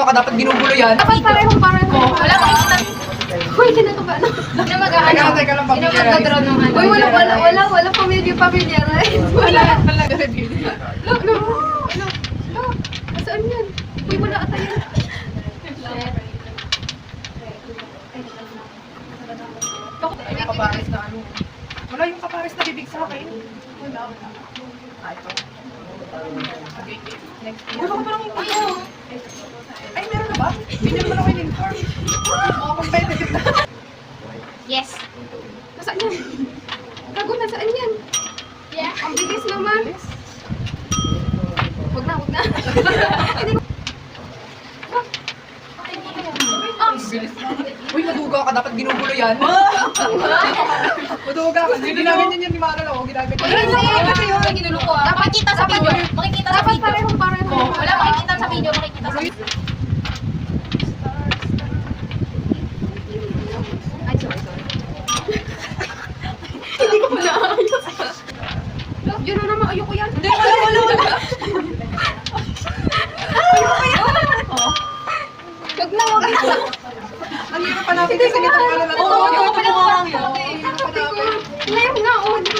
maduga ka, dapat ginugulo yan. Dapat pareho. Wala ko kita. Uy, sino to ba? Hindi mag-ano. Teka lang, Hindi mag-draw ng ano. Uy, wala pamilya, right? Wala talaga review. Look. Saan yan? Uy, wala ata yan. Yung kapares na ano. Wala yung kapares na bibig sa akin. Wala. Ah, ito. Okay, next. Wala ko parang yung ay, meron na ba? Hindi naman ako in-inform. Mga competitive na. Yes. Nasaan yan? Gago, nasaan yan? Yeah. Ang bilis naman. Huwag na. Hindi ko. Uy, maduga ka, dapat ginugulo yan. Maduga ka. Hindi namin yun ni Mara lang. Ginamit ko. Ay, ginulo ko ah. Makikita sa video. Makikita sa Dapat video. pareho. Wala makikita sa video. Makikita sa video. Ay, sorry. Hindi ko na ayos. Yun na naman, ayoko yan. Hindi, wala. Huwag na. Ang hirap pa natin kasi nitong ano na to. Oo, Yung wala tumulong pa. yun. Ang hirap pa natin. Ngayon na, oh.